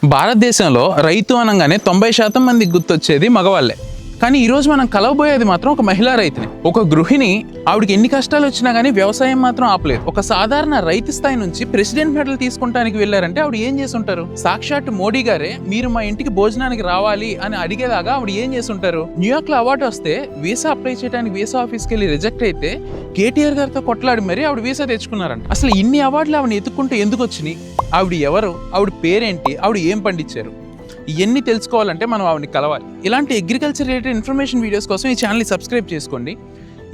భారతదేశంలో రైతు అనగానే 90% మందికి గుర్తొచ్చేది మగవాళ్ళే. కానీ ఈరోజు మనం కలవబోయేది మాత్రం ఒక మహిళా రైతుని. ఒక గృహిణి, ఆవిడకి ఎన్ని కష్టాలు వచ్చినా కానీ వ్యవసాయం మాత్రం ఆపలేదు. ఒక సాధారణ రైతు స్థాయి నుంచి ప్రెసిడెంట్ మెడల్ తీసుకుంటానికి వెళ్ళారంటే ఆవిడ ఏం చేసుంటారు? సాక్షాత్ మోడీ గారే మీరు మా ఇంటికి భోజనానికి రావాలి అని అడిగేలాగా ఆవిడ ఏం చేసుంటారు? న్యూయార్క్ లో అవార్డు వస్తే వీసా అప్లై చేయడానికి వీసా ఆఫీస్కి వెళ్ళి రిజెక్ట్ అయితే కేటీఆర్ గారితో కొట్లాడి మరీ ఆవిడ వీసా తెచ్చుకున్నారంట. అసలు ఇన్ని అవార్డులు ఆవిడ ఎత్తుక్కుంటూ ఎందుకు వచ్చినాయి? ఆవిడ ఎవరు? ఆవిడ పేరేంటి? ఆవిడ ఏం పండించారు? ఇవన్నీ తెలుసుకోవాలంటే మనం ఆవిడని కలవాలి. ఇలాంటి అగ్రికల్చర్ రిలేటెడ్ ఇన్ఫర్మేషన్ వీడియోస్ కోసం ఈ ఛానల్ని సబ్స్క్రైబ్ చేసుకోండి.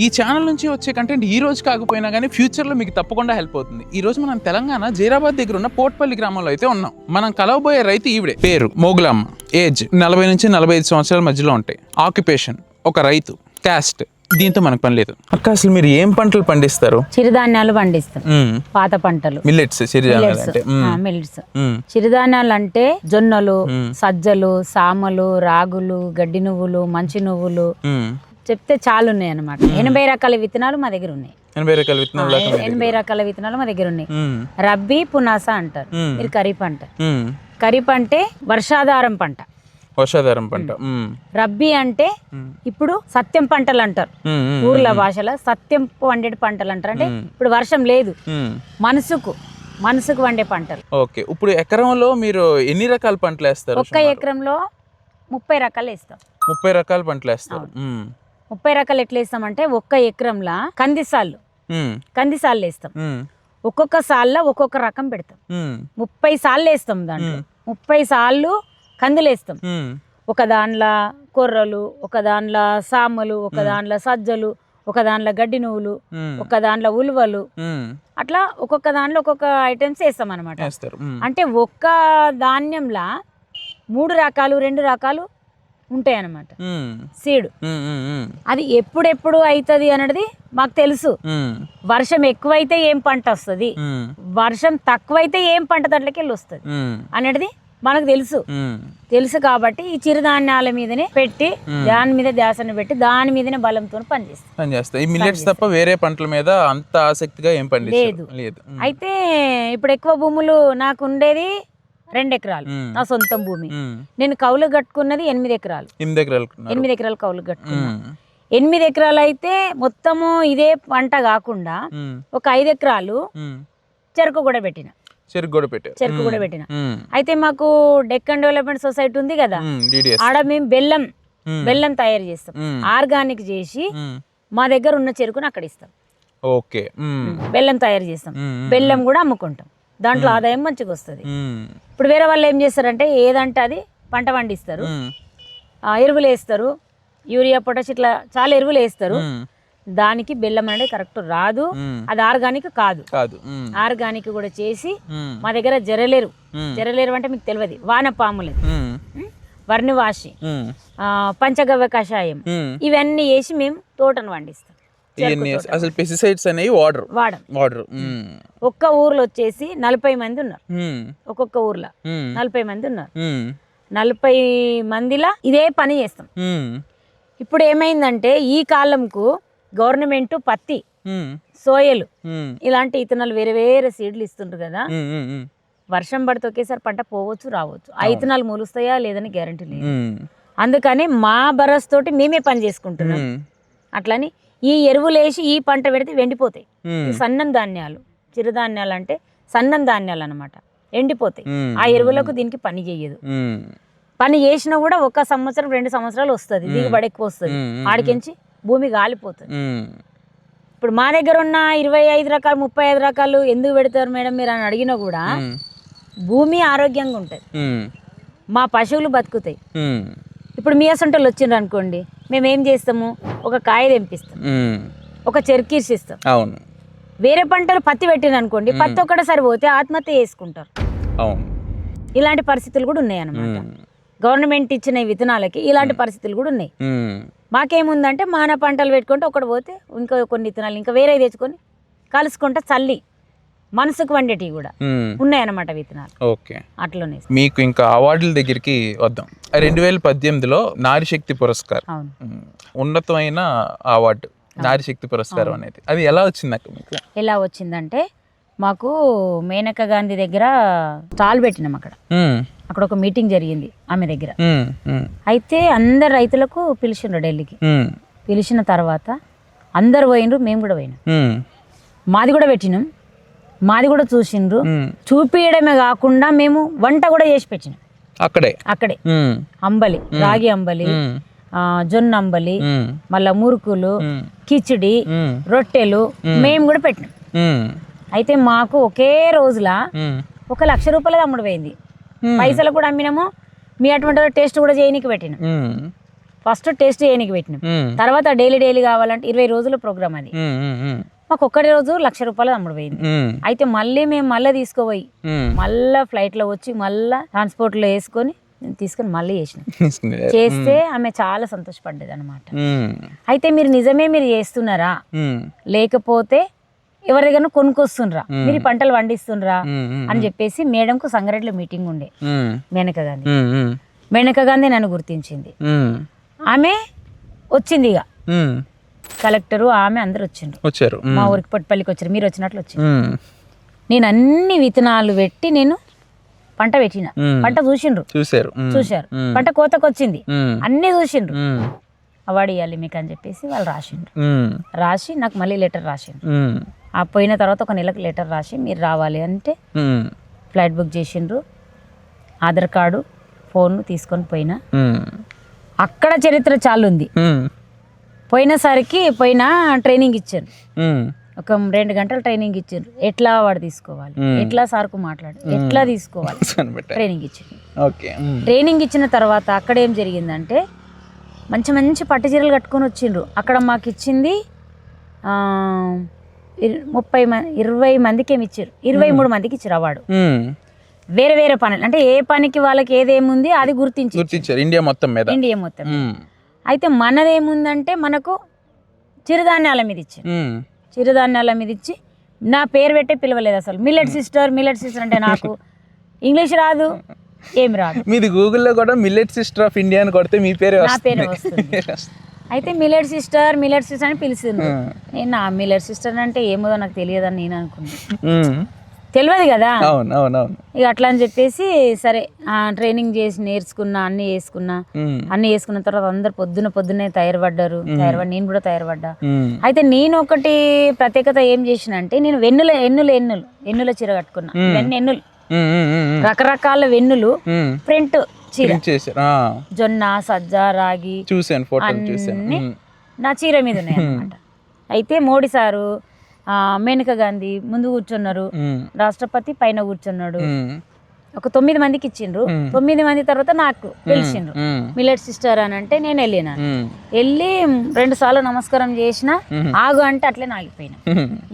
ఈ ఛానల్ నుంచి వచ్చే కంటెంట్ ఈ రోజు కాకపోయినా కానీ ఫ్యూచర్లో మీకు తప్పకుండా హెల్ప్ అవుతుంది. ఈ రోజు మనం తెలంగాణ జైరాబాద్ దగ్గర ఉన్న పోట్పల్లి గ్రామంలో అయితే ఉన్నాం. మనం కలవబోయే రైతు ఈవిడే. పేరు మోగులమ్మ. ఏజ్ 40 నుంచి 45 సంవత్సరాల మధ్యలో ఉంటాయి. ఆక్యుపేషన్ ఒక రైతు. క్యాస్ట్ దీంతో మనకు పని లేదు. అక్క, అసలు మీరు ఏం పంటలు పండిస్తారు? చిరుధాన్యాలు పండిస్తాం. పాత పంటలు, మిల్లెట్స్. మిల్లెట్స్. చిరుధాన్యాలు అంటే జొన్నలు, సజ్జలు, సామలు, రాగులు, గడ్డి నువ్వులు, మంచి నువ్వులు చెప్తే చాలు ఉన్నాయి అన్నమాట. 80 రకాల విత్తనాలు మా దగ్గర ఉన్నాయి. 80 రకాల విత్తనాలు 80 రకాల విత్తనాలు మా దగ్గర ఉన్నాయి. రబ్బీ, పునాస అంటారు. మీరు ఖరీఫ్ అంటారు. ఖరీఫ్ అంటే వర్షాధారం పంట. వర్షాధారం పంట. రబ్బీ అంటే ఇప్పుడు సత్యం పంటలు అంటారు. ఊర్ల భాషలో సత్యం వండే పంటలు అంటారు. అంటే ఇప్పుడు వర్షం లేదు, మనసుకు వండే పంటలు. ఓకే. ఇప్పుడు ఎకరంలో మీరు ఎన్ని రకాల పంటలు వేస్తారు? ఒక్క ఎకరంలో 30 రకాలు వేస్తాం. 30 రకాల పంటలు వేస్తారు. 30 రకాలు ఎట్లా వేస్తామంటే ఒక్క ఎకరంలో కందిసాళ్ళు వేస్తాం. ఒక్కొక్క సాల్లో ఒక్కొక్క రకం పెడతాం. 30 సాళ్ళు వేస్తాం. దాంట్లో 30 సాళ్ళు కందులు వేస్తాం. ఒక దాంట్లో కొర్రలు, ఒక దాంట్లో సామలు, ఒక దాంట్లో సజ్జలు, ఒక దాంట్లో గడ్డి నువ్వులు, ఒక దాంట్లో ఉలువలు, అట్లా ఒక్కొక్క దాంట్లో ఒక్కొక్క ఐటమ్స్ వేస్తాం అనమాట. అంటే ఒక్క ధాన్యంలా 3 రకాలు 2 రకాలు ఉంటాయి అన్నమాట. సీడ్ అది ఎప్పుడెప్పుడు అవుతుంది అనేది మాకు తెలుసు. వర్షం ఎక్కువైతే ఏం పంట వస్తుంది, వర్షం తక్కువైతే ఏం పంట దాంట్లోకి వెళ్ళి వస్తుంది అనేది మనకు తెలుసు. కాబట్టి ఈ చిరుధాన్యాల మీదనే పెట్టి దాని మీద ధ్యాసను పెట్టి దాని మీదనే బలంతో పనిచేస్తాం. ఈ మిల్లెట్స్ తప్ప వేరే పంటల మీద అంత ఆసక్తిగా ఏం పండించలేదు. అయితే ఇప్పుడు ఎక్కువ భూములు నాకు ఉండేది 2 ఎకరాలు నా సొంతం భూమి. నేను కౌలు కట్టుకున్నది 8 ఎకరాలు. 8 ఎకరాలు కౌలు కట్టుకున్నా. 8 ఎకరాలు అయితే మొత్తము ఇదే పంట కాకుండా ఒక 5 ఎకరాలు చెరుకు కూడా పెట్టిన. అయితే మాకు డెక్కన్ డెవలప్మెంట్ సొసైటీ ఉంది కదా, ఆడ మేము బెల్లం తయారు చేస్తాం. ఆర్గానిక్ చేసి మా దగ్గర ఉన్న చెరుకుని అక్కడ ఇస్తాం. ఓకే. బెల్లం తయారు చేస్తాం. బెల్లం కూడా అమ్ముకుంటాం. దాంట్లో ఆదాయం మంచిగా వస్తుంది. ఇప్పుడు వేరే వాళ్ళు ఏం చేస్తారంటే ఏదంటే అది పంట పండిస్తారు, ఎరువులు వేస్తారు, యూరియా, పొటాష్, ఇట్లా చాలా ఎరువులు వేస్తారు. దానికి బెల్లం అనేది కరెక్ట్ రాదు. అది ఆర్గానిక్ కాదు. ఆర్గానిక్ కూడా చేసి మా దగ్గర జరలేరు అంటే మీకు తెలియదు, వానపాములు, వర్ణివాసి, పంచగవ్య కషాయం, ఇవన్నీ వేసి మేము తోటను పండిస్తాం. అసలు పెస్టిసైడ్స్ అనేవి వాడరు. ఒక్క ఊర్లో వచ్చేసి 40 మంది ఉన్నారు. ఒక్కొక్క ఊర్లో 40 మంది ఉన్నారు. 40 మందిలా ఇదే పని చేస్తాం. ఇప్పుడు ఏమైందంటే ఈ కాలంకు గవర్నమెంట్ పత్తి, సోయలు ఇలాంటి ఇతనాలు వేరే వేరే సీడ్లు ఇస్తుంటారు కదా. వర్షం పడితే ఒకేసారి పంట పోవచ్చు రావచ్చు. ఆ ఇతనాలు మూలుస్తాయా లేదని గ్యారంటీ లేదు. అందుకని మా భరోసా తోటి మేమే పని చేసుకుంటున్నాం. అట్లని ఈ ఎరువులు వేసి ఈ పంట పెడితే ఎండిపోతాయి. సన్నం ధాన్యాలు, చిరుధాన్యాలు అంటే సన్నం ధాన్యాలు అన్నమాట, ఎండిపోతాయి. ఆ ఎరువులకు దీనికి పని చేయదు. పని చేసినా కూడా 1 సంవత్సరం 2 సంవత్సరాలు వస్తుంది, దిగుబడి ఎక్కువ వస్తుంది. ఆడికించి భూమి గాలిపోతుంది. ఇప్పుడు మా దగ్గర ఉన్న 25 రకాలు 35 రకాలు ఎందుకు పెడతారు మేడం మీరు అని అడిగినా కూడా భూమి ఆరోగ్యంగా ఉంటుంది, మా పశువులు బతుకుతాయి. ఇప్పుడు మీ అసంటోళ్ళు వచ్చిండ్రు అనుకోండి, మేము ఏం చేస్తాము, ఒక కాయ తెంపిస్తాం, ఒక చెరుకీర్స్ ఇస్తాం. వేరే పంటలు పత్తి పెట్టిన అనుకోండి, పత్తి ఒక్కటేసారి పోతే ఆత్మహత్య చేసుకుంటారు. ఇలాంటి పరిస్థితులు కూడా ఉన్నాయి అన్నమాట. గవర్నమెంట్ ఇచ్చిన విత్తనాలకి ఇలాంటి పరిస్థితులు కూడా ఉన్నాయి. మాకేముందంటే మాన పంటలు పెట్టుకుంటే ఒకటి పోతే ఇంకా కొన్ని విత్తనాలు ఇంకా వేరే తెచ్చుకొని కలుసుకుంటే చల్లి మనసుకు వండేటివి కూడా ఉన్నాయన్నమాట విత్తనాలు. ఓకే. అట్లనే మీకు ఇంకా అవార్డుల దగ్గరికి వద్దాం. 2018లో నారీ శక్తి పురస్కారం, ఉన్నతమైన అవార్డు నారీ శక్తి పురస్కారం అనేది, అది ఎలా వచ్చింది అక్క మీకు? ఎలా వచ్చిందంటే మాకు మేనక గాంధీ దగ్గర స్టాల్ పెట్టినాం. అక్కడ ఒక మీటింగ్ జరిగింది ఆమె దగ్గర. అయితే అందరు రైతులకు పిలిచిండ్రు ఢిల్లీకి. పిలిచిన తర్వాత అందరు పోయినరు, మేము కూడా పోయినాం. మాది కూడా పెట్టినాం, మాది కూడా చూసిండ్రు. చూపించడమే కాకుండా మేము వంట కూడా చేసి పెట్టినాం అక్కడే. అంబలి, రాగి అంబలి, జొన్న అంబలి, మళ్ళా మురుకులు, కిచిడి, రొట్టెలు మేము కూడా పెట్టినాం. అయితే మాకు ఒకే రోజులా 1,00,000 రూపాయలు అమ్ముడు పోయింది. పైసలు కూడా అమ్మినాము. మీ అటువంటి టేస్ట్ కూడా చేయనీకి పెట్టినాం. ఫస్ట్ టేస్ట్ చేయనీకి పెట్టినాం. తర్వాత డైలీ కావాలంటే 20 రోజుల ప్రోగ్రామ్ అది. మాకు ఒక్కటి రోజు 1,00,000 రూపాయలు అమ్ముడు పోయింది. అయితే మళ్ళీ మేము మళ్ళీ తీసుకోపోయి మళ్ళా ఫ్లైట్ లో వచ్చి మళ్ళా ట్రాన్స్పోర్ట్ లో వేసుకొని తీసుకొని మళ్ళీ చేస్తే ఆమె చాలా సంతోషపడ్డది అనమాట. అయితే మీరు నిజమే మీరు చేస్తున్నారా, లేకపోతే ఎవరి దగ్గర కొనుక్కొస్తుండ్రా, మీరు పంటలు పండిస్తుండ్రా అని చెప్పేసి మేడంకు సంగారెడ్డిలో మీటింగ్ ఉండే. మేనక గాంధీ నన్ను గుర్తించింది. ఆమె వచ్చింది, ఇక కలెక్టరు ఆమె అందరు వచ్చారు. మా ఊరికి పొట్టిపల్లికి వచ్చారు, మీరు వచ్చినట్లు వచ్చారు. నేను అన్ని విత్తనాలు పెట్టి నేను పంట పెట్టిన. పంట చూశారు. పంట కోతకు వచ్చింది, అన్ని చూసిండ్రు. అవార్డు ఇవ్వాలి మీకు అని చెప్పేసి వాళ్ళు రాసి నాకు మళ్ళీ లెటర్ రాసిండ్రు. ఆ పోయిన తర్వాత 1 నెలకు లెటర్ రాసి మీరు రావాలి అంటే ఫ్లైట్ బుక్ చేసిండ్రు. ఆధార్ కార్డు, ఫోన్ తీసుకొని పోయినా. అక్కడ చరిత్ర చాలా ఉంది. పోయిన ట్రైనింగ్ ఇచ్చారు. ఒక 2 గంటలు ట్రైనింగ్ ఇచ్చారు. ఎట్లా అవార్డు తీసుకోవాలి, ఎట్లా సార్కు మాట్లాడు, ఎట్లా తీసుకోవాలి ట్రైనింగ్ ఇచ్చింది. ట్రైనింగ్ ఇచ్చిన తర్వాత అక్కడ ఏం జరిగిందంటే మంచి పట్టు చీరలు కట్టుకొని వచ్చిండ్రు. అక్కడ మాకు ఇచ్చింది 20 మందికి ఏమి ఇచ్చారు, 23 మందికి ఇచ్చారు అవార్డు. వేరే పనులు అంటే ఏ పనికి వాళ్ళకి ఏదేముంది అది గుర్తించారు ఇండియా మొత్తం. అయితే మనదేముందంటే మనకు చిరుధాన్యాల మీద ఇచ్చి నా పేరు పెట్టే పిలవలేదు అసలు. మిల్లెట్ సిస్టర్ అంటే నాకు ఇంగ్లీష్ రాదు, ఏమి రాదు. మీది గూగుల్లో కూడా మిల్లెట్ సిస్టర్ ఆఫ్ ఇండియా అని కొడితే మీ పేరే వస్తుంది. అయితే మిల్లెట్ సిస్టర్ అని పిలిచింది. నేను నా మిల్లెట్ సిస్టర్ అంటే ఏమో నాకు తెలియదని నేను అనుకున్నాను, తెలియదు కదా. ఇక అట్లా అని చెప్పేసి సరే ట్రైనింగ్ చేసి నేర్చుకున్నా, అన్ని వేసుకున్న తర్వాత అందరు పొద్దున్నే తయారుపడ్డారు. నేను కూడా తయారుపడ్డా. అయితే నేను ఒకటి ప్రత్యేకత ఏం చేసిన అంటే నేను ఎన్నుల చీర కట్టుకున్నా. ఎన్నులు రకరకాల వెన్నులు ప్రింట్ చీర, జొన్న, సజ్జ, రాగి అన్ని నా చీర మీద ఉన్నాయి అన్నమాట. అయితే మోడీ సారు, మేనక గాంధీ ముందు కూర్చున్నారు, రాష్ట్రపతి పైన కూర్చున్నాడు. ఒక 9 మందికి ఇచ్చిండ్రు. 9 మంది తర్వాత నాకు పిలిచిండ్రు మిల్లెట్ సిస్టర్ అని అంటే నేను వెళ్ళి 2 సార్లు నమస్కారం చేసిన. ఆగు అంటే అట్లే ఆగిపోయినా.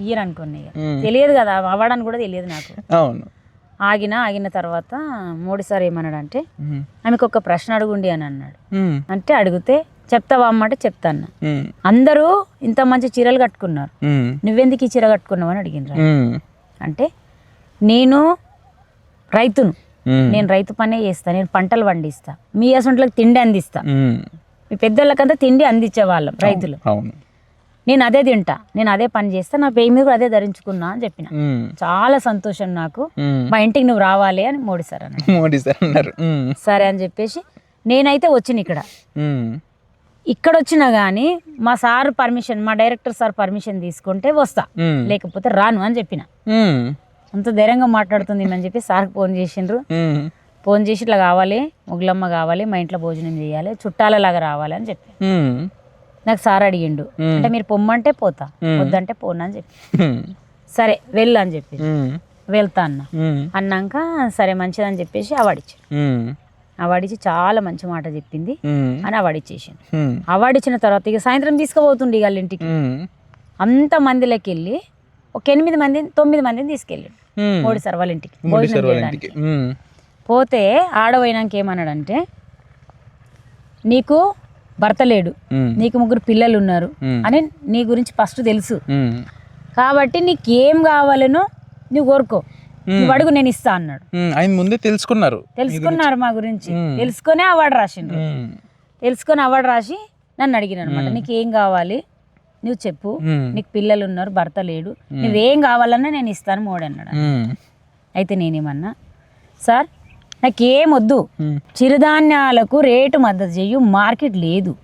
ఇయ్యరు అనుకున్నా, తెలియదు కదా అవ్వడానికి కూడా తెలియదు నాకు. ఆగిన తర్వాత మోడీ సార్ ఏమన్నాడంటే ఆమెకు ఒక ప్రశ్న అడుగుండి అని అన్నాడు. అంటే అడిగితే చెప్తావా అమ్మ అంటే చెప్తాను. అందరూ ఇంత మంచి చీరలు కట్టుకున్నారు, నువ్వెందుకు ఈ చీర కట్టుకున్నావు అని అడిగిన. అంటే నేను రైతును, నేను రైతు పనే చేస్తా, నేను పంటలు పండిస్తా, మీ అసంట్లకు తిండి అందిస్తా. మీ పెద్దోళ్ళకంతా తిండి అందించే వాళ్ళం రైతులు. నేను అదే తింటా, నేను అదే పని చేస్తా, నా పేరు మీద అదే ధరించుకున్నా అని చెప్పిన. చాలా సంతోషం నాకు, మా ఇంటికి నువ్వు రావాలి అని మోడీ సార్ అన్నారు. సరే అని చెప్పేసి నేనైతే వచ్చిన ఇక్కడ వచ్చినా గానీ మా సార్ పర్మిషన్, మా డైరెక్టర్ సార్ పర్మిషన్ తీసుకుంటే వస్తా, లేకపోతే రాను అని చెప్పిన. అంత ధైర్యంగా మాట్లాడుతుంది అని చెప్పి సార్కి ఫోన్ చేసిండ్రు. ఫోన్ చేసి ఇట్లా కావాలి, ముగ్గులమ్మ కావాలి, మా ఇంట్లో భోజనం చేయాలి, చుట్టాలలాగా రావాలి అని చెప్పి నాకు సార్ అడిగిండు. అంటే మీరు పొమ్మంటే పోతా, వద్దంటే పోనా అని చెప్పి. సరే వెళ్ళు అని చెప్పి వెళ్తా అన్నాక సరే మంచిదని చెప్పేసి అవార్డిచ్చి చాలా మంచి మాట చెప్పింది అని అవార్డిచ్చేసింది. అవార్డిచ్చిన తర్వాత ఇక సాయంత్రం తీసుకుపోతుండే వాళ్ళ ఇంటికి. అంత మందిలోకి వెళ్ళి ఒక 9 మందిని తీసుకెళ్ళాడు మోడీ సార్ వాళ్ళ ఇంటికి భోజనం చేయడానికి. పోతే ఆడపోయినాక ఏమన్నాడంటే నీకు భర్త లేడు, నీకు 3 పిల్లలు ఉన్నారు అని నీ గురించి ఫస్ట్ తెలుసు, కాబట్టి నీకు ఏం కావాలనో నువ్వు కోరుకో, నువ్వు అడుగు నేను ఇస్తా అన్నాడు. ఆయన ముందే తెలుసుకున్నారు మా గురించి. తెలుసుకొని అవార్డు రాసి నన్ను అడిగిన అనమాట, నీకు ఏం కావాలి, నువ్వు చెప్పు, నీకు పిల్లలు ఉన్నారు, భర్త లేడు, నువ్వేం కావాలన్నా నేను ఇస్తాను మోడీ అన్నాడు. అయితే నేనేమన్నా, సార్ నాకేం వద్దు, చిరుధాన్యాలకు రేటు మద్దతు చెయ్యు, మార్కెట్ లేదు,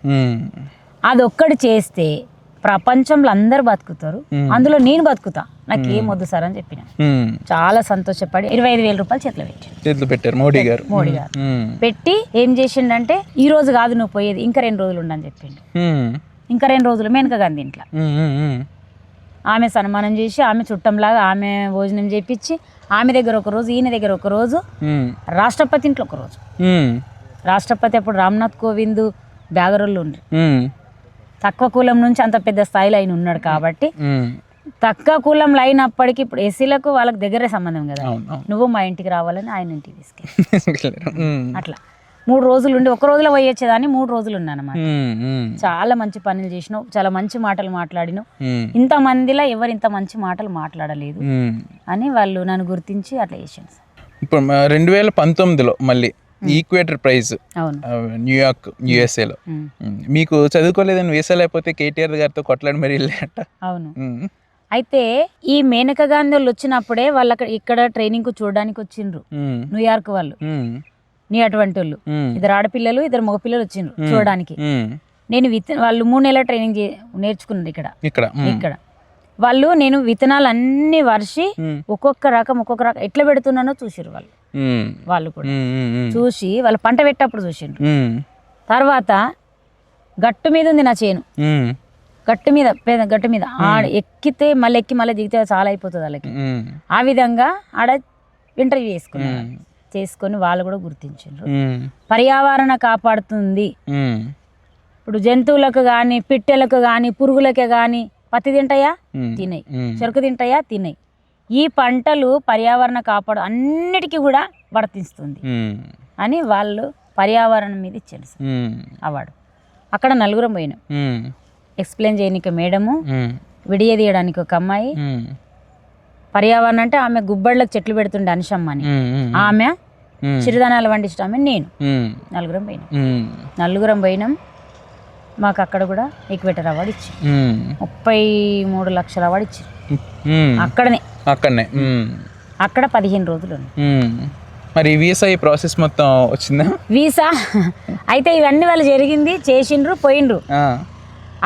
అదొక్కటి చేస్తే ప్రపంచంలో అందరు బతుకుతారు, అందులో నేను బతుకుతా, నాకేం వద్దు సార్ అని చెప్పిన. చాలా సంతోషపడి 25,000 రూపాయలు చేతిలో పెట్టారు మోడీ గారు. పెట్టి ఏం చేసిండంటే, ఈ రోజు కాదు నువ్వు పోయేది, ఇంకా 2 రోజులు ఉండని చెప్పిండు. ఇంకా 2 రోజులు మేనక గాంధీ ఇంట్లో ఆమె సన్మానం చేసి, ఆమె చుట్టంలాగా ఆమె భోజనం చేపించి, ఆమె దగ్గర ఒక రోజు, ఈయన దగ్గర ఒక రోజు, రాష్ట్రపతి ఇంట్లో ఒక రోజు. రాష్ట్రపతి అప్పుడు రామ్నాథ్ కోవింద్ బ్యాగరోళ్ళు ఉండ్రి, తక్కువ కులం నుంచి అంత పెద్ద స్థాయిలో ఆయన ఉన్నాడు కాబట్టి, తక్కువ కులంలో అయినప్పటికీ ఇప్పుడు ఎస్సీలకు వాళ్ళకి దగ్గరే సంబంధం కదా, నువ్వు మా ఇంటికి రావాలని ఆయన ఇంటికి తీసుకెళ్ళి అట్లా 3 రోజులు ఉండి, ఒక రోజులో పోయొచ్చేదాన్ని 3 రోజులు ఉన్నాను అన్నమాట. చాలా మంచి పనులు చేసినావు, చాలా మంచి మాటలు మాట్లాడినావు, ఇంతమందిలో ఎవరు ఇంత మంచి మాటలు మాట్లాడలేదు అని వాళ్ళు నన్ను గుర్తించి అట్లా చేసాను. ఇప్పుడు 2019లో మళ్ళీ ఈక్వేటర్ ప్రైజ్ న్యూయార్క్ యుఎస్ఏలో మీకు చదువుకోలేదని వీసా లేకపోతే కేటీఆర్ గారితో కొట్లాడి మరి వెళ్ళాట. అవును. అయితే ఈ మేనకా గాంధీ వాళ్ళు వచ్చినప్పుడే వాళ్ళు ఇక్కడ ట్రైనింగ్ చూడడానికి వచ్చిండ్రు న్యూయార్క్ వాళ్ళు, నీ అటువంటి వాళ్ళు 2 ఆడపిల్లలు 2 మగపిల్లలు వచ్చిండ్రు చూడడానికి. నేను వాళ్ళు 3 నెలల ట్రైనింగ్ నేర్చుకున్నారు ఇక్కడ వాళ్ళు. నేను విత్తనాలు అన్ని వర్షి ఒక్కొక్క రకం ఎట్లా పెడుతున్నానో చూసిరు వాళ్ళు కూడా చూసి, వాళ్ళు పంట పెట్టేటప్పుడు చూసిండ్రు. తర్వాత గట్టు మీద ఉంది నా చేను, గట్టు మీద ఆడ ఎక్కితే మళ్ళీ ఎక్కి మళ్ళీ దిగితే చాలా అయిపోతుంది వాళ్ళకి. ఆ విధంగా ఆడ ఇంటర్వ్యూ చేసుకొని వాళ్ళు కూడా గుర్తించారు. పర్యావరణ కాపాడుతుంది. ఇప్పుడు జంతువులకు కానీ, పిట్టెలకు కానీ, పురుగులకే కానీ పత్తి తింటాయా తినయి, చెరుకు తింటాయా తినయి. ఈ పంటలు పర్యావరణ కాపాడు అన్నిటికీ కూడా వర్తిస్తుంది అని వాళ్ళు పర్యావరణం మీద ఇచ్చారు అవార్డు. అక్కడ 4 పోయినాం. ఎక్స్ప్లెయిన్ చేయడానికి మేడము, విడియ తీయడానికి ఒక అమ్మాయి, పర్యావరణం అంటే ఆమె గుబ్బళ్ళకి చెట్లు పెడుతుండే అనుషమ్మ అని ఆమె, చిరుధాన్యాలు పండించడం ఆమె, నేను 4 పోయినాం. మాకు అక్కడ కూడా ఈక్వేటర్ అవార్డు ఇచ్చి 33 లక్షల అవార్డు ఇచ్చి అక్కడనే అక్కడ 15 రోజులు. మరి వీసా ఈ ప్రాసెస్ మొత్తం వచ్చిందా? వీసా అయితే ఇవన్నీ వాళ్ళు జరిగింది, చేసిండ్రు, పోయిండ్రు.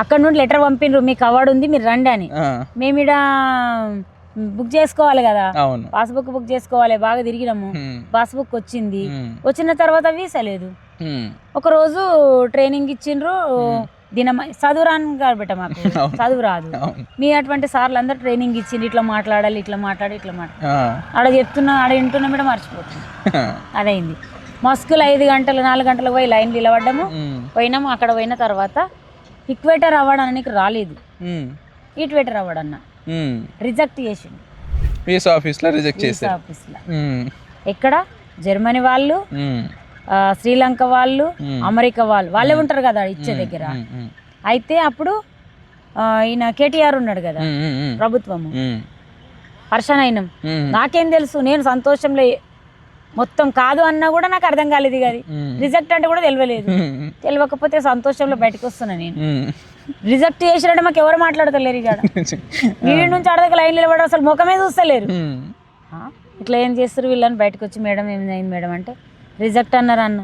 అక్కడ నుండి లెటర్ పంపిండ్రు, మీకు అవార్డు ఉంది మీరు రండి అని. మేము ఇక్కడ బుక్ చేసుకోవాలి కదా, పాస్బుక్ బుక్ చేసుకోవాలి. బాగా తిరిగినాము, పాస్బుక్ వచ్చింది. వచ్చిన తర్వాత వీసా లేదు. ఒక రోజు ట్రైనింగ్ ఇచ్చిండ్రు, చదువు రాను కాబట్టి మాకు చదువు రాదు. మీ అటువంటి సార్లు అందరు ట్రైనింగ్ ఇచ్చిండ్రు, ఇట్లా మాట్లాడాలి, ఇట్లా మాట్లాడి ఆడ చెప్తున్నా, ఆడ వింటున్నా మీద మర్చిపోతుంది. అదైంది. మస్కులు 5 గంటలు 4 గంటలకు పోయి లైన్ నిలబడ్డాము. పోయినాము. అక్కడ పోయిన తర్వాత ఈక్వేటర్ అవార్డు అనడానికి రాలేదు, ఈక్వేటర్ అవార్డు అన్న రిజెక్ట్ చేసిండు. వీసా ఆఫీస్లో రిజెక్ట్ చేశారు. ఎక్కడ జర్మనీ వాళ్ళు, శ్రీలంక వాళ్ళు, అమెరికా వాళ్ళే ఉంటారు కదా ఇచ్చే దగ్గర. అయితే అప్పుడు ఈయన కేటీఆర్ ఉన్నాడు కదా ప్రభుత్వము, పర్షన్ అయినాం. నాకేం తెలుసు, నేను సంతోషంలో మొత్తం కాదు అన్నా కూడా నాకు అర్థం కాలేదు. అది రిజెక్ట్ అంటే కూడా తెలియకపోతే సంతోషంలో బయటకు వస్తున్నా నేను. రిజెక్ట్ చేసినట్టు మాకు ఎవరు మాట్లాడతలేరు. ఇక్కడ వీడి నుంచి అడగక లైన్ నిలబడ అసలు ముఖమే చూస్తలేరు. ఇట్లా ఏం చేస్తారు వీళ్ళని. బయటకు వచ్చి మేడం ఏమైంది మేడం అంటే రిజెక్ట్ అన్నారు అన్న.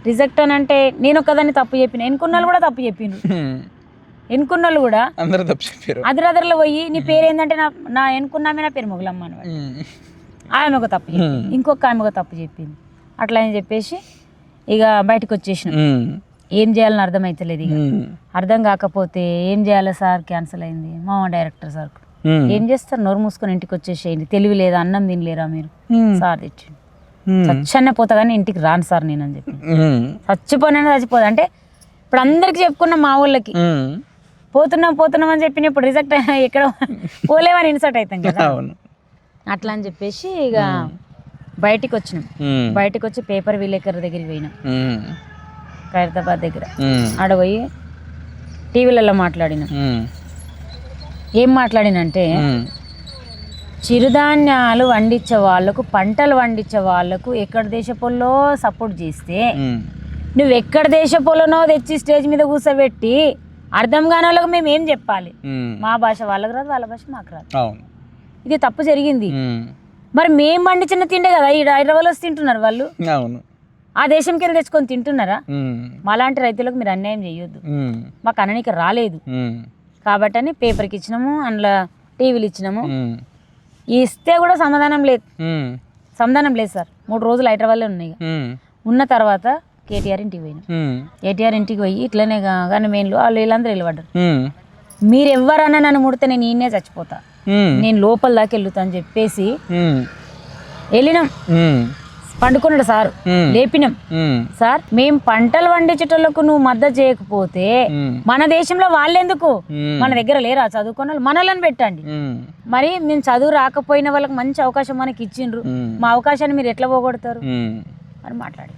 రిజెక్ట్ అని అంటే నేను ఒక్కదాన్ని తప్పు చెప్పిన, ఎన్నుకున్న కూడా తప్పు చెప్పిండ్రు. ఎన్నుకున్న కూడా అదిరదర్లో పోయి నీ పేరు ఏంటంటే నా ఎన్నుకున్నామే నా పేరు మొగలమ్మ అని. ఆమె ఒక తప్పు చెప్పింది, ఇంకొక ఆమె ఒక తప్పు చెప్పింది. అట్లా అని చెప్పేసి ఇక బయటకు వచ్చేసినాం. ఏం చేయాలని అర్థమైతలేదు. ఇక అర్థం కాకపోతే ఏం చేయాలి సార్, క్యాన్సిల్ అయింది. మా డైరెక్టర్ సార్ ఏం చేస్తారు, నోరు మూసుకొని ఇంటికి వచ్చేసేయండి, తెలివి లేదా, అన్నం తినలేరా మీరు సార్ తెచ్చిండు. చచ్చనే పోతా కానీ ఇంటికి రాను సార్ నేను అని చెప్పి. చచ్చిపోయినా చచ్చిపోదా అంటే ఇప్పుడు అందరికి చెప్పుకున్నాం, మా ఊళ్ళకి పోతున్నాం అని చెప్పిన. ఇప్పుడు రిజెక్ట్ ఎక్కడ పోలేమని ఇన్సర్ట్ అవుతాం కదా, అట్లా అని చెప్పేసి ఇక బయటికి వచ్చినాం. బయటకు వచ్చి పేపర్ విలేకరు దగ్గరికి పోయినాం, ఖైరతాబాద్ దగ్గర. ఆడ పోయి టీవీలలో మాట్లాడినాం. ఏం మాట్లాడినంటే, చిరుధాన్యాలు వండించే వాళ్ళకు, పంటలు వండించే వాళ్ళకు ఎక్కడ దేశపోల్లో సపోర్ట్ చేస్తే, నువ్వు ఎక్కడ దేశపోలనో తెచ్చి స్టేజ్ మీద కూర్చోబెట్టి అర్థం కాని వాళ్ళకి మేము ఏం చెప్పాలి? ఉమ్. మా భాష వాళ్ళకి రాదు, వాళ్ళ భాష మాకు రాదు. అవును. ఇది తప్పు జరిగింది. ఉమ్. మరి మేము పండించిన తిండే కదా ఈ హైదరాబాద్లో వచ్చి తింటున్నారు వాళ్ళు. అవును. ఆ దేశంకి వెళ్ళి తెచ్చుకొని తింటున్నారా? ఉమ్. మాలాంటి రైతులకు మీరు అన్యాయం చేయొద్దు. ఉమ్. మాకు అననికి రాలేదు ఉమ్. కాబట్టి అని పేపర్కి ఇచ్చినాము, అందులో టీవీలు ఇచ్చినాము. ఉమ్. ఇస్తే కూడా సమాధానం లేదు. ఉమ్. సమాధానం లేదు సార్. 3 రోజులు హైదరాబాద్లో ఉన్నాయి. ఉమ్. ఉన్న తర్వాత కేటీఆర్ ఇంటికి పోయినాం. ఉమ్. కేటీఆర్ ఇంటికి పోయి ఇట్లనే కానీ మెయిన్లు వాళ్ళు వీళ్ళందరూ వెళ్ళబడ్డారు. ఉమ్. మీరు ఎవరన్నా నన్ను ముడితే నేను ఈయనే చచ్చిపోతా, ఉమ్. నేను లోపల దాకా వెళ్తా అని చెప్పేసి ఉమ్. వెళ్ళినాం. ఉమ్. పండుకున్నాడు సారు, లేపినాం. ఉమ్. సార్ మేము పంటలు పండించేటోళ్ళకు నువ్వు మద్దతు చేయకపోతే మన దేశంలో వాళ్ళెందుకు? మన దగ్గర లేరా చదువుకున్న వాళ్ళు? మనలను పెట్టండి. మరి మేము చదువు రాకపోయిన వాళ్ళకి మంచి అవకాశం మనకి ఇచ్చిండ్రు, మా అవకాశాన్ని మీరు ఎట్లా పోగొడతారు అని మాట్లాడి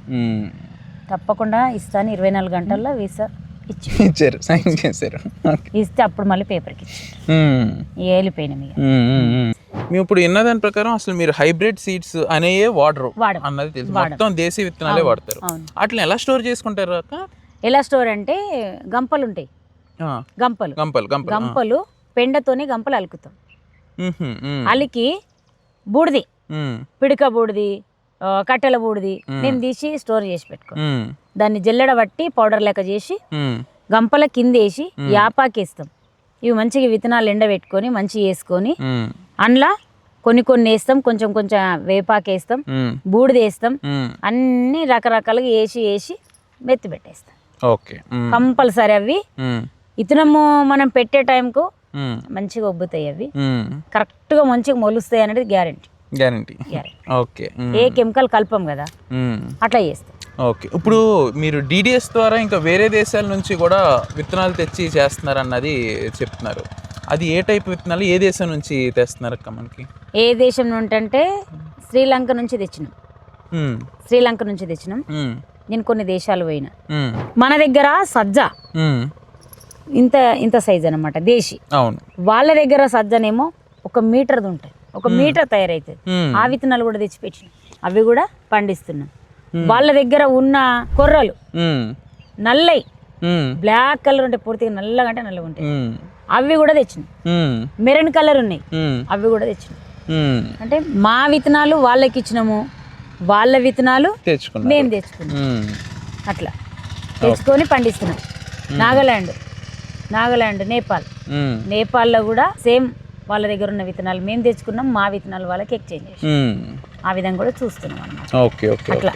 తప్పకుండా ఇస్తాను 24 గంటల్లో వీసా ఇచ్చారు, సైన్ చేశారు. ఇస్తే అప్పుడు మళ్ళీ పేపర్కి ఇచ్చారు. వెళ్ళిపోయినాం ఇక. మేము ఇప్పుడు విన్న దాని ప్రకారం అసలు మీరు హైబ్రిడ్ సీడ్స్ అనేవే వాడరు అన్నది తెలుసు, మొత్తం దేశీ విత్తనాలే వాడతారు. అట్లా ఎలా స్టోర్ చేసుకుంటారు అక్క? ఎలా స్టోర్ అంటే గంపలు ఉంటాయి, గంపలు గంపలు గంపలు గంపలు పెండతోనే గంపలు అలుకుతాం. అలికి బూడిది, పిడక బూడిది, కట్టెల బూడిది మేము తీసి స్టోర్ చేసి పెట్టుకో, దాన్ని జల్లెడ పట్టి పౌడర్ లెక్క చేసి గంపల కింద వేసి యాపాకేస్తాం. ఇవి మంచిగా విత్తనాలు ఎండబెట్టుకొని మంచిగా వేసుకొని అందులో కొన్ని వేస్తాం, కొంచెం కొంచెం వేపాకు వేస్తాం, బూడిద వేస్తాం, అన్ని రకరకాలుగా వేసి మెత్తి పెట్టేస్తాం. ఓకే, కంపల్సరీ అవి విత్తనము మనం పెట్టే టైంకు మంచిగా ఒబ్బుతాయి, అవి కరెక్ట్గా మంచిగా మొలుస్తాయి అనేది గ్యారంటీ. ఓకే, ఏ కెమికల్ కల్పం కదా, అట్లా చేస్తాం. ఓకే, ఇప్పుడు మీరు డిడిఎస్ ద్వారా ఇంకా వేరే దేశాల నుంచి కూడా విత్తనాలు తెచ్చి చేస్తున్నారు అన్నది చెప్తున్నారు. అది ఏ టైప్ విత్తనాలు, ఏ దేశం నుంచి తెస్తున్నారు అక్క మనకి? ఏ దేశం నుండి అంటే శ్రీలంక నుంచి తెచ్చినాం. శ్రీలంక నుంచి తెచ్చినాం. నేను కొన్ని దేశాలు పోయినా. మన దగ్గర సజ్జ ఇంత ఇంత సైజ్ అనమాట దేశీ. అవును. వాళ్ళ దగ్గర సజ్జనేమో 1 మీటర్ది ఉంటాయి, 1 మీటర్ తయారైతుంది. ఆ విత్తనాలు కూడా తెచ్చిపెట్టినాం, అవి కూడా పండిస్తున్నాం. వాళ్ళ దగ్గర ఉన్న కొర్రలు నల్లయి, బ్లాక్ కలర్ ఉంటాయి, పూర్తిగా నల్లగా అంటే నల్లగా ఉంటాయి, అవి కూడా తెచ్చినాం. మెరూన్ కలర్ ఉన్నాయి, అవి కూడా తెచ్చినాం. అంటే మా విత్తనాలు వాళ్ళకి ఇచ్చినాము, వాళ్ళ విత్తనాలు మేము తెచ్చుకున్నాం. అట్లా తెచ్చుకొని పండిస్తున్నాం. నాగాలాండ్, నేపాల్లో కూడా సేమ్ వాళ్ళ దగ్గర ఉన్న విత్తనాలు మేము తెచ్చుకున్నాం, మా విత్తనాలు వాళ్ళకి ఎక్స్చేంజ్ చేసాం. ఆ విధంగా కూడా చూస్తున్నాం అన్నమాట. Okay okay. అట్లా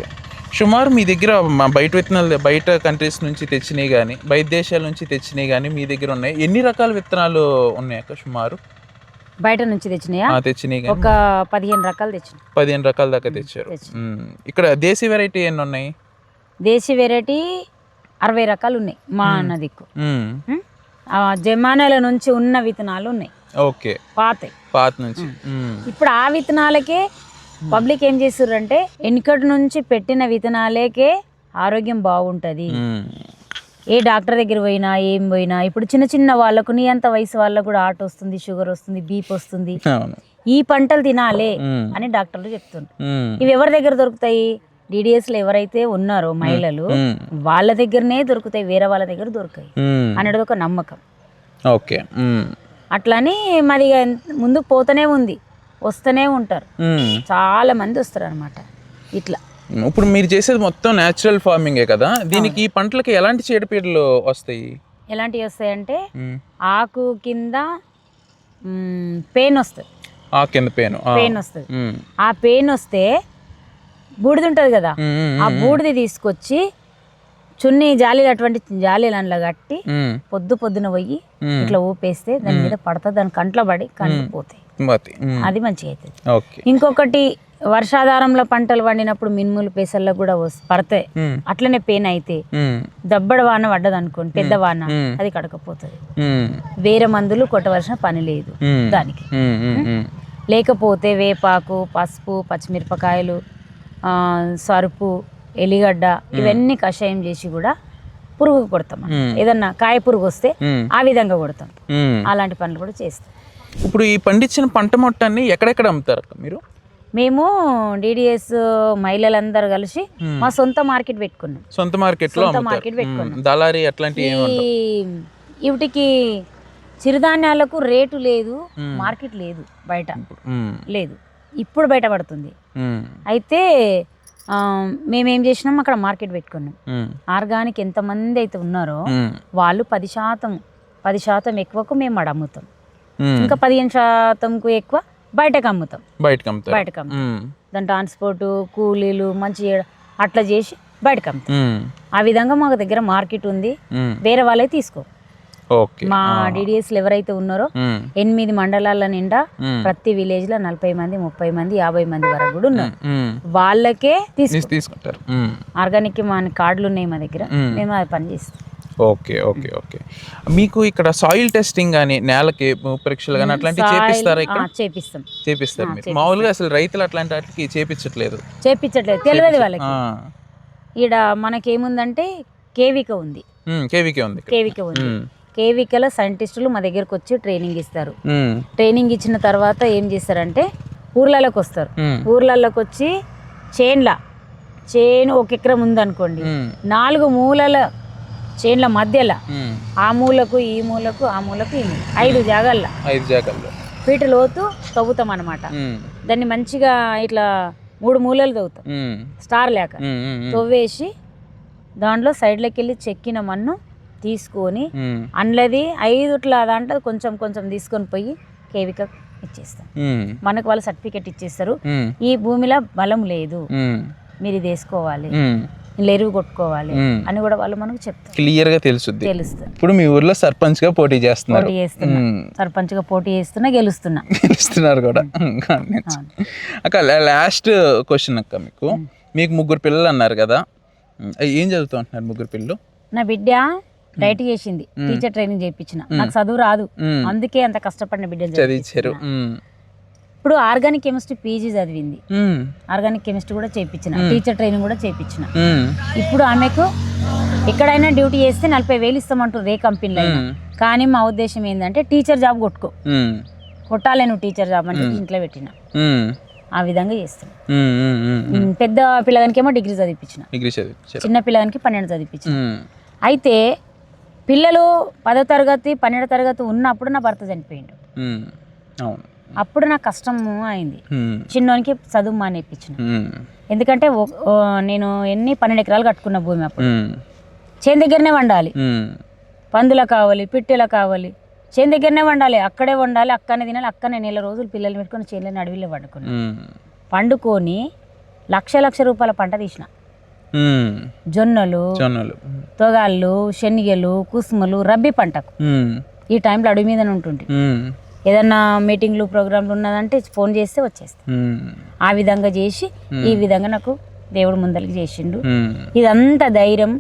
సుమారు మీ దగ్గర బయట విత్తనాలు, బయట కంట్రీస్ నుంచి తెచ్చినవి కానీ బయట దేశాల నుంచి తెచ్చినవి కానీ మీ దగ్గర ఉన్నాయి, ఎన్ని రకాల విత్తనాలు ఉన్నాయి అక్క సుమారు? బయట నుంచి తెచ్చినాయా? తెచ్చినవి ఒక 15 రకాలు తెచ్చిన. 15 రకాల దాకా తెచ్చారు. ఇక్కడ దేశీ వెరైటీ ఎన్ని ఉన్నాయి? దేశీ వెరైటీ 60 రకాలు ఉన్నాయి మా అన్న దిక్కు. జమానాల నుంచి ఉన్న విత్తనాలు ఉన్నాయి. ఓకే, పాత నుంచి. ఇప్పుడు ఆ విత్తనాలకే పబ్లిక్ ఏం చేస్తుర్రంటే వెనుకటి నుంచి పెట్టిన విత్తనాలకే ఆరోగ్యం బాగుంటుంది, ఏ డాక్టర్ దగ్గర పోయినా ఏం పోయినా. ఇప్పుడు చిన్న చిన్న వాళ్ళకు, నీ అంత వయసు వాళ్ళకు కూడా హార్ట్ వస్తుంది, షుగర్ వస్తుంది, బీపీ వస్తుంది, ఈ పంటలు తినాలే అని డాక్టర్లు చెప్తున్నారు. ఇవి ఎవరి దగ్గర దొరుకుతాయి? డిడిఎస్లో ఎవరైతే ఉన్నారో మహిళలు వాళ్ళ దగ్గరనే దొరుకుతాయి, వేరే వాళ్ళ దగ్గర దొరకాయి అనేది ఒక నమ్మకం. ఓకే, అట్లని మరి ముందుకు పోతూనే ఉంది, వస్తూనే ఉంటారు, చాలా మంది వస్తారు అనమాట. ఇట్లా ఇప్పుడు మీరు చేసేది మొత్తం న్యాచురల్ ఫార్మింగే కదా, దీనికి ఈ పంటలకి ఎలాంటి చీడపీడలు వస్తాయి? ఎలాంటివి వస్తాయంటే ఆకు కింద పెయిన్ వస్తుంది, ఆకు కింద పెయిన్ వస్తుంది. ఆ పెయిన్ వస్తే బూడిది ఉంటుంది కదా, ఆ బూడిది తీసుకొచ్చి చున్నీ జాలీలు, అటువంటి జాలీలు అందులో కట్టి పొద్దున పోయి ఇట్లా ఊపేస్తే దాని మీద పడుతుంది, దాని కంట్లో పడి కంట్లు పోతాయి, అది మంచిగా అవుతుంది. ఇంకొకటి వర్షాధారంలో పంటలు పండినప్పుడు మినుములు పెసల్లో కూడా పడతాయి, అట్లనే పెయిన్ అయితే దబ్బడ వాన పడ్డది అనుకోండి, పెద్ద వాన, అది కడకపోతుంది. వేరే మందులు కొట్టవలసిన పని లేదు దానికి. లేకపోతే వేపాకు, పసుపు, పచ్చిమిరపకాయలు, సరుపు, ఎలిగడ్డ ఇవన్నీ కషాయం చేసి కూడా పురుగు కొడతాం. ఏదన్నా కాయ పురుగు వస్తే ఆ విధంగా కొడతాం. అలాంటి పనులు కూడా చేస్తాం. ఇప్పుడు ఈ పండించిన పంట మొత్తాన్ని ఎక్కడెక్కడ అమ్ముతారు మీరు? మేము డిడిఎస్ మహిళలందరూ కలిసి మా సొంత మార్కెట్ పెట్టుకున్నాం. సొంత మార్కెట్ పెట్టుకున్నాం. దళారీ అట్లాంటి వీటికి చిరుధాన్యాలకు రేటు లేదు, మార్కెట్ లేదు, బయట లేదు, ఇప్పుడు బయటపడుతుంది. అయితే మేమేం చేసినాం, అక్కడ మార్కెట్ పెట్టుకున్నాం. ఆర్గానిక్ ఎంతమంది అయితే ఉన్నారో వాళ్ళు 10% ఎక్కువకు మేము అక్కడ అమ్ముతాం, ఇంకా 15% ఎక్కువ బయటకు అమ్ముతాం. దాని ట్రాన్స్పోర్ట్ కూలీలు మంచి అట్లా చేసి బయటకు అమ్ముతాం. ఆ విధంగా మాకు దగ్గర మార్కెట్ ఉంది, వేరే వాళ్ళే తీసుకో. మా డిడిఎస్లు ఎవరైతే ఉన్నారో 8 మండలాల నిండా ప్రతి విలేజ్ లో 40 మంది 30 మంది 50 మంది వరకు కూడా ఉన్నారు. వాళ్ళకే తీసుకుంటారు. ఆర్గానిక్ మా కార్డులు ఉన్నాయి మా దగ్గర, మేము అది పని చేస్తాం. Okay okay okay. మీకు ఇక్కడ సాయిల్ టెస్టింగ్ కానీ నేలకి పరీక్షలు కానీ అట్లాంటివి చేపిస్తారా? ఇక్కడ చేపిస్తారు మీరు. మామూలుగా అసలు రైతులు అట్లాంటి వాటికి చేపించట్లేదు, తెలియదు వాళ్ళకి. ఈడ మనకేముందంటే కేవిక ఉంది. కేవికలో సైంటిస్టులు మా దగ్గరకు వచ్చి ట్రైనింగ్ ఇస్తారు. ట్రైనింగ్ ఇచ్చిన తర్వాత ఏం చేస్తారంటే ఊర్లలోకి వస్తారు. ఊర్లలోకి వచ్చి చేను 1 ఎకరం ఉందనుకోండి, 4 మూలల చేన్ల మధ్యలో ఆ మూలకు ఈ మూలకు ఆ మూలకు ఈ మూల 5 జాగాల్లో ఫీట్ లోతు తవ్వుతాం అనమాట. దాన్ని మంచిగా ఇట్లా 3 మూలలు తవ్వుతాం, స్టార్ లేక తవ్వేసి దాంట్లో సైడ్లోకి వెళ్ళి చెక్కిన మన్ను తీసుకొని అందులోది 5 దాంట్లో కొంచెం కొంచెం తీసుకొని పోయి కేవిక ఇచ్చేస్తాం. మనకు వాళ్ళు సర్టిఫికెట్ ఇచ్చేస్తారు, ఈ భూమిలో బలం లేదు, మీరు ఇది వేసుకోవాలి, ఎరువు కొట్టుకోవాలి అని కూడా వాళ్ళు మనకు చెప్తారు. క్లియర్ గా తెలుస్తుంది. ఇప్పుడు మీ ఊర్లో సర్పంచ్ గా పోటీ చేస్తున్నారు. సర్పంచ్ గా పోటీ చేస్తున్నా, గెలుస్తున్నారు కూడా. అక్క లాస్ట్ క్వశ్చన్ అక్క, మీకు 3 పిల్లలు అన్నారు కదా, ఏం చదువుతూ ఉంటున్నారు 3 పిల్లలు? నా బిడ్డ డైట్ చేసింది, టీచర్ ట్రైనింగ్ చేయించిన. నాకు చదువు రాదు, అందుకే అంత కష్టపడిన బిడ్డ చదివించారు. ఇప్పుడు ఆర్గానిక్ కెమిస్ట్రీ పీజీ చదివింది, ఆర్గానిక్ కెమిస్ట్రీ కూడా చేయించిన, టీచర్ ట్రైనింగ్ కూడా చేయించిన. ఇప్పుడు ఆమెకు ఎక్కడైనా డ్యూటీ చేస్తే 40,000 ఇస్తామంటారు ఏ కంపెనీలో అయినా. కానీ మా ఉద్దేశం ఏంటంటే టీచర్ జాబ్ కొట్టాలి నువ్వు టీచర్ జాబ్ అంటే ఇంట్లో పెట్టిన, ఆ విధంగా చేస్తాను. పెద్ద పిల్లగానికేమో డిగ్రీ చదివించిన, చిన్న పిల్లగానికి 12 చదివించిన. అయితే పిల్లలు 10వ తరగతి 12వ తరగతి ఉన్నప్పుడు నా భర్త చనిపోయిండు. అప్పుడు నాకు కష్టం అయింది, చిన్నోనికి చదువు మానేపించిన. ఎందుకంటే నేను 12 ఎకరాలు కట్టుకున్న భూమి, అప్పుడు చేను దగ్గరనే వండాలి, పందుల కావాలి, పిట్టెల కావాలి, చేను దగ్గరనే వండాలి, అక్కడే వండాలి, అక్కనే తినాలి, అక్కనే నెల రోజులు పిల్లలు పెట్టుకొని చేనులో అడవిలో పండుకొని లక్ష రూపాయల పంట తీసిన. జొన్నలు, తొగాళ్ళు, శనగలు, కుసుమలు రబ్బీ పంటకు ఈ టైంలో అడవి మీదనే ఉంటుంది. ఏదన్నా మీటింగ్లు ప్రోగ్రాంలు ఉన్నదంటే ఫోన్ చేస్తే వచ్చేస్తా. ఆ విధంగా చేసి ఈ విధంగా నాకు దేవుడు ముందరికి చేసిండు. ఇదంతా ధైర్యం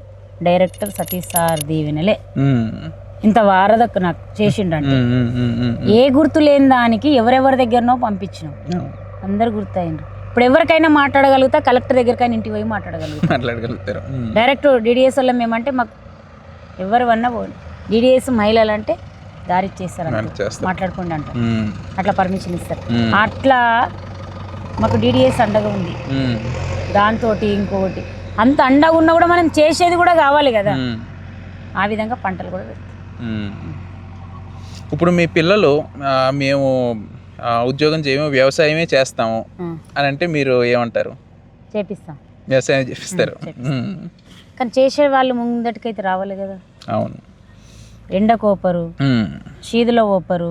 డైరెక్టర్ సతీష్ సార్ దీవెనలే. ఇంత వారదకు నాకు చేసిండంటే ఏ గుర్తు లేని దానికి ఎవరెవరి దగ్గరనో పంపించినాం, అందరు గుర్తయిండ్రు. ఇప్పుడు ఎవరికైనా మాట్లాడగలుగుతా, కలెక్టర్ దగ్గరకైనా ఇంటికి పోయి మాట్లాడగలుగుతారు. డైరెక్ట్ డిడిఎస్ వల్ల మేమంటే మాకు ఎవరివన్నా డిడిఎస్ మహిళలు అంటే దారి ఇచ్చేస్తారు, మాట్లాడుకోండి అంటారు, అట్లా పర్మిషన్ ఇస్తారు. అట్లా మాకు డిడిఎస్ అండగా ఉంది. దాంతో ఇంకొకటి అంత అండగా ఉన్నా కూడా మనం చేసేది కూడా కావాలి కదా, ఆ విధంగా పంటలు కూడా పెడతాం. ఇప్పుడు మీ పిల్లలు మేము ఉద్యోగం చేయము, వ్యవసాయమే చేస్తాము అని అంటే మీరు ఏమంటారు? చేపిస్తాం, వ్యవసాయం చేపిస్తారు. కానీ చేసే వాళ్ళు ముందటికైతే రావాలి కదా. అవును, ఎండకు ఓపరు, షీదులో ఓపరు,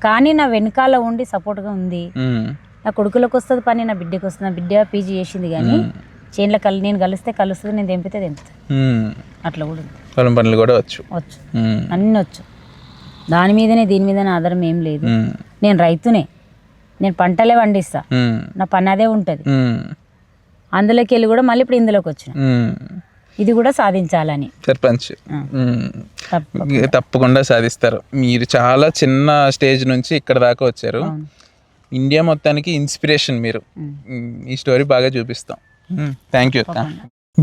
కానీ నా వెనకాల ఉండి సపోర్ట్గా ఉంది. నా కొడుకులకు వస్తుంది పని, నా బిడ్డకి వస్తుంది. నా బిడ్డ పీజీ చేసింది, కానీ చేనులో నేను కలుస్తుంది, నేను తెంపితే అట్లా కూడా ఉంది. పొలం పనులు కూడా వచ్చు, అన్నీ వచ్చు. దాని మీదనే దీని మీదనే ఆధారం ఏం లేదు. నేను రైతునే, నేను పంటలే పండిస్తా, నా పని అదే ఉంటుంది. అందులోకి వెళ్ళి కూడా మళ్ళీ ఇప్పుడు ఇందులోకి వచ్చిన, ఇది కూడా సాధించాలని. సర్పంచ్ తప్పకుండా సాధిస్తారు. మీరు చాలా చిన్న స్టేజ్ నుంచి ఇక్కడ దాకా వచ్చారు. ఇండియా మొత్తానికి ఇన్స్పిరేషన్ మీరు. ఈ స్టోరీ బాగా చూపిస్తాం. థ్యాంక్ యూ అక్క.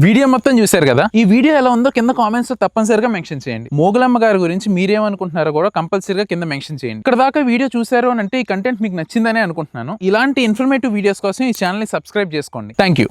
వీడియో మొత్తం చూశారు కదా. ఈ వీడియో ఎలా ఉందో కింద కామెంట్స్ లో తప్పనిసరిగా మెన్షన్ చేయండి. మోగులమ్మ గారి గురించి మీరేమనుకుంటున్నారో కూడా కంపల్సరీగా కింద మెన్షన్ చేయండి. ఇక్కడ దాకా వీడియో చూశారు అని అంటే ఈ కంటెంట్ మీకు నచ్చిందనే అనుకుంటున్నాను. ఇలాంటి ఇన్ఫర్మేటివ్ వీడియోస్ కోసం ఈ ఛానల్ ని సబ్స్క్రైబ్ చేసుకోండి. Thank you.